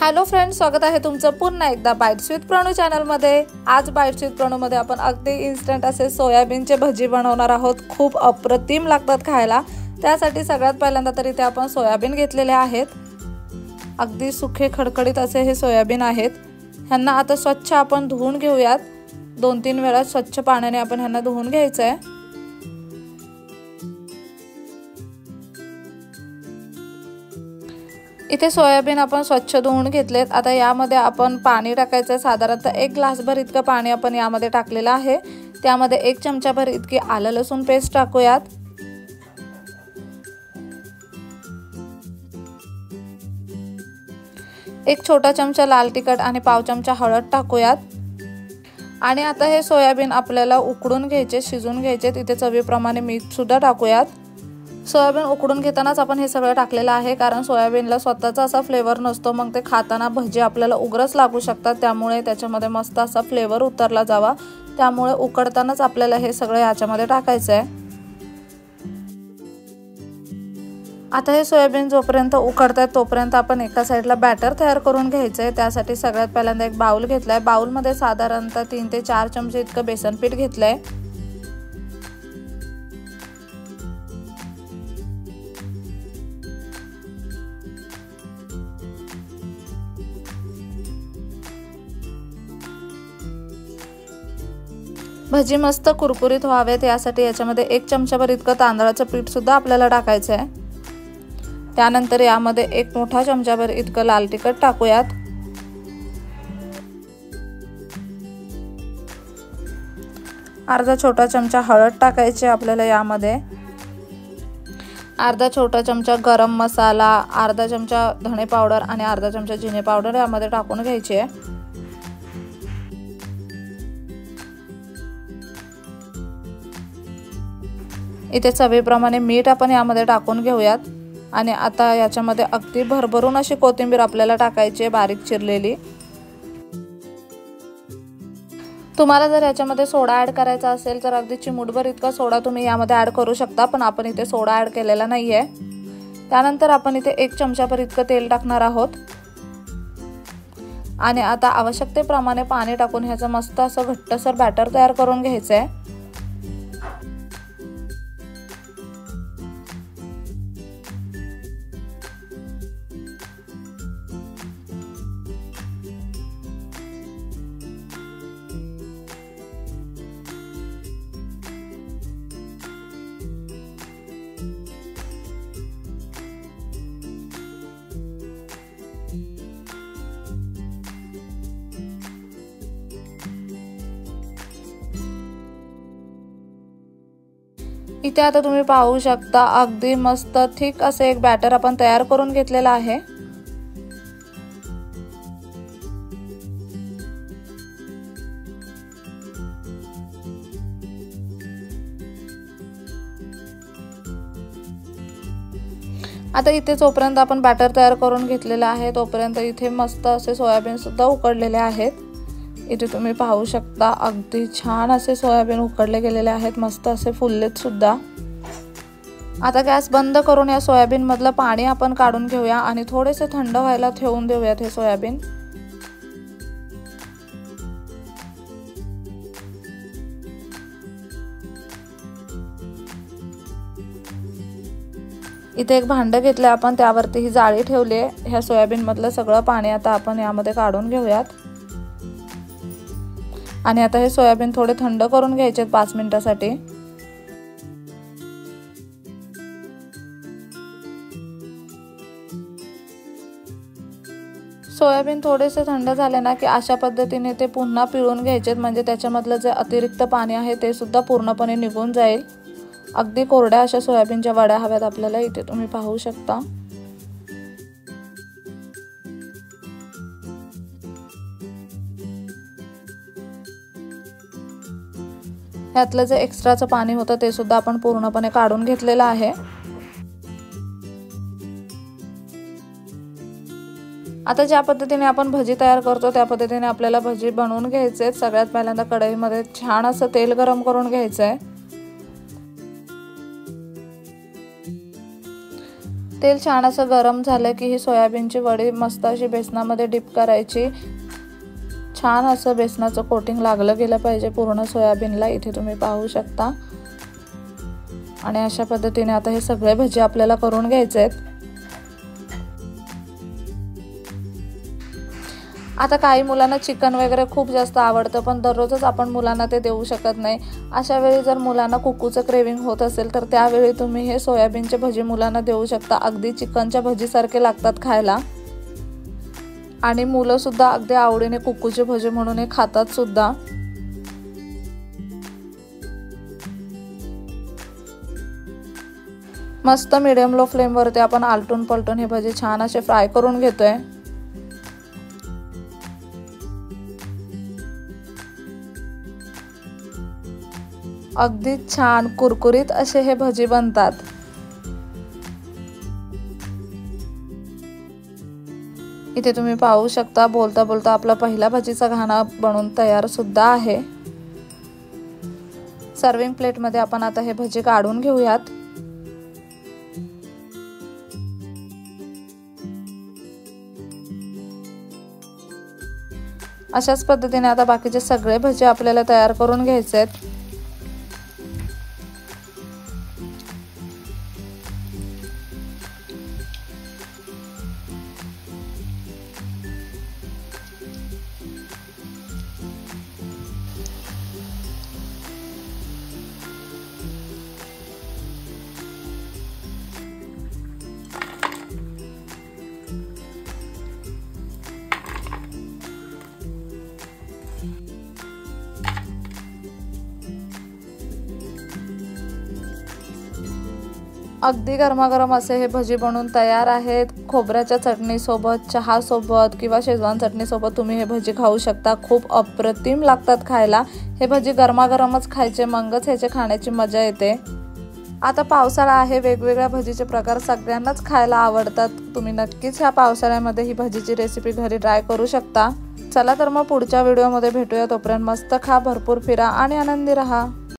Hello friends, स्वागत आहे तुमचं पुन्हा एकदा बाईट्स विथ प्रणू चॅनलमध्ये। आज बाईट्स विथ प्रणूमध्ये आपण अगदी इन्स्टंट असे सोयाबीनचे भजी बनवणार आहोत। खूप अप्रतिम लागतात खायला। त्यासाठी सगळ्यात पहिल्यांदा तरी ते आपण सोयाबीन घेतलेले आहेत। अगदी सुखे खडखडीत असे हे सोयाबीन आहेत। ह्यांना आता स्वच्छ आपण धुवून घेऊयात। 2-3 वेळा स्वच्छ पाण्याने आपण ह्यांना धुवून घ्यायचं आहे। इथे सोयाबीन आपण स्वच्छ धुवून घेतलेत। आता यामध्ये आपण पाणी टाकायचं। साधारणतः 1 ग्लासभर इतकं पाणी आपण यामध्ये टाकलेलं आहे। त्यामध्ये 1 चमचाभर इतकी आलं लसूण पेस्ट टाकूयात। एक छोटा चमचा लाल तिखट आणि पाव चमचा हळद टाकूयात। आणि आता हे सोयाबीन आपल्याला उकडून घ्यायचे, शिजून घ्यायचे। इथे चवीप्रमाणे मीठ सुद्धा टाकूयात। सोयाबीन उकडून घेतानाच आपण हे सगळं टाकलेलं आहे, कारण सोयाबीनला स्वतःचा असा फ्लेवर नसतो। मग ते खाताना भजी आपल्याला उग्रच लागू शकतात। त्यामुळे त्याच्यामध्ये मस्त असा फ्लेवर उतरला जावा, त्यामुळे उकडतानाच आपल्याला हे सगळं याच्यामध्ये टाकायचं आहे। आता हे सोयाबीन जोपर्यंत उकडतात तोपर्यंत आपण एका साईडला बॅटर तयार करून घ्यायचं आहे। त्यासाठी सगळ्यात पहिल्यांदा एक बाउल घेतलाय। बाउलमध्ये साधारणतः 3 ते 4 चमचे इतकं बेसन पीठ घेतलंय। भजी मस्त कुरकुरीत व्हावेत यासाठी याच्यामध्ये 1 चमचाभर इतकं तांदळाचं पीठ सुद्धा आपल्याला टाकायचं आहे। त्यानंतर यामध्ये 1 मोठा चमचाभर इतकं लाल तिखट टाकूयात। अर्धा छोटा चमचा हळद टाकायची आपल्याला यामध्ये। अर्धा छोटा चमचा गरम मसाला, अर्धा चमचा धणे पावडर आणि अर्धा चमचा जिरे पावडर यामध्ये टाकून घ्यायची आहे। इथे चवीप्रमाणे मीठ आपण यामध्ये टाकून घेऊयात। आणि आता याच्यामध्ये अगदी भरभरून अशी कोथिंबीर आपल्याला टाकायची आहे, बारीक चिरलेली। तुम्हाला जर याच्यामध्ये सोडा ॲड करायचा असेल तर अगदी चिमूटभर इतका सोडा तुम्ही यामध्ये ॲड करू शकता, पण आपण इथे सोडा ॲड केलेला नाहीये। त्यानंतर आपण इथे 1 चमचाभर इतकं तेल टाकणार आहोत। आणि आता आवश्यकतेप्रमाणे पाणी टाकून ह्याचं मस्त असं घट्टसर बॅटर तयार करून घ्यायचं आहे। इथे आता तुम्ही पाहू शकता अगदी मस्त थिक असे एक बॅटर आपण तयार करून घेतलेला आहे। आता इथे जोपर्यंत आपण बॅटर तयार करून घेतलेला आहे तोपर्यंत इथे मस्त असे सोयाबीन सुद्धा उकडलेले आहेत। इथे तुम्ही पाहू शकता अगदी छान असे सोयाबीन उकडले गेलेले आहेत, मस्त असे फुललेत सुद्धा। आता गॅस बंद करून या सोयाबीन मधलं पाणी आपण काढून घेऊया आणि थोडेसे थंड व्हायला ठेवून देऊयात हे सोयाबीन। इथे एक भांडं घेतलं आपण, त्यावरती ही जाळी ठेवली आहे। ह्या सोयाबीन मधलं सगळं पाणी आता आपण यामध्ये काढून घेऊयात। आणि आता हे सोयाबीन थोडे थंड करून घ्यायचे 5 मिनिटांसाठी। सोयाबीन थोडेसे थंड झाले ना की अशा पद्धतीने ते पुन्हा पिळून घ्यायचे, म्हणजे त्याच्यामधलं जे अतिरिक्त पाणी आहे ते सुद्धा पूर्णपणे निघून जाईल। अगदी कोरड्या अशा सोयाबीनच्या वड्या हव्यात आपल्याला। इथे तुम्ही पाहू शकता ह्यातलं जे एक्स्ट्राचं पाणी होतं ते सुद्धा आपण पूर्णपणे काढून घेतलेलं आहे। आता ज्या पद्धतीने आपण भजी तयार करतो त्या पद्धतीने आपल्याला भजी बनवून घ्यायचे। सगळ्यात पहिल्यांदा कढईमध्ये छान असं तेल गरम करून घ्यायचं आहे। तेल छान असं गरम झालं की ही सोयाबीनची वडी मस्त अशी बेसनामध्ये डिप करायची। छान असं बेसनाचं कोटिंग लागलं गेलं पाहिजे पूर्ण सोयाबीनला, इथे तुम्ही पाहू शकता। आणि अशा पद्धतीने आता हे सगळे भजी आपल्याला करून घ्यायचे आहेत। आता काही मुलांना चिकन वगैरे खूप जास्त आवडतं, पण दररोजच आपण मुलांना ते देऊ शकत नाही। अशा वेळी जर मुलांना कुकूचं क्रेविंग होत असेल तर त्यावेळी तुम्ही हे सोयाबीनचे भजी मुलांना देऊ शकता। अगदी चिकनच्या भजीसारखे लागतात खायला आणि मुलं सुद्धा अगदी आवडीने कुकूचे भजी म्हणून हे खातात सुद्धा। मस्त मीडियम लो फ्लेम वरती आपण आलटून पलटून हे भजी छान असे फ्राय करून घेतोय। अगदी छान कुरकुरीत असे हे भजी बनतात। इथे तुम्ही पाहू शकता बोलता बोलता आपला पहिला भजीचा घाणा बनून तयार सुद्धा आहे। सर्विंग प्लेट मध्ये आपण आता हे भजी काढून घेऊयात। अशाच पद्धतीने आता बाकीचे सगळे भजी आपल्याला तयार करून घ्यायचे आहेत। अगदी गरमागरम असे हे भजी बनून तयार आहेत। खोबऱ्याच्या चटणी सोबत, चहा सोबत किंवा शेजवान चटणी सोबत तुम्ही हे भजी खाऊ शकता। खूप अप्रतिम लागतात खायला। हे भजी गरमागरमच खायचे, मगच ह्याचे खाण्याची मजा येते। आता पावसाळा आहे, वेगवेगळ्या भजीचे प्रकार सगळ्यांनाच खायला आवडतात। तुम्ही नक्कीच ह्या पावसाळ्यामध्ये ही भजीची रेसिपी घरी ट्राय करू शकता। चला तर मग पुढच्या व्हिडिओमध्ये भेटूया, तोपर्यंत मस्त खा, भरपूर फिरा आणि आनंदी रहा।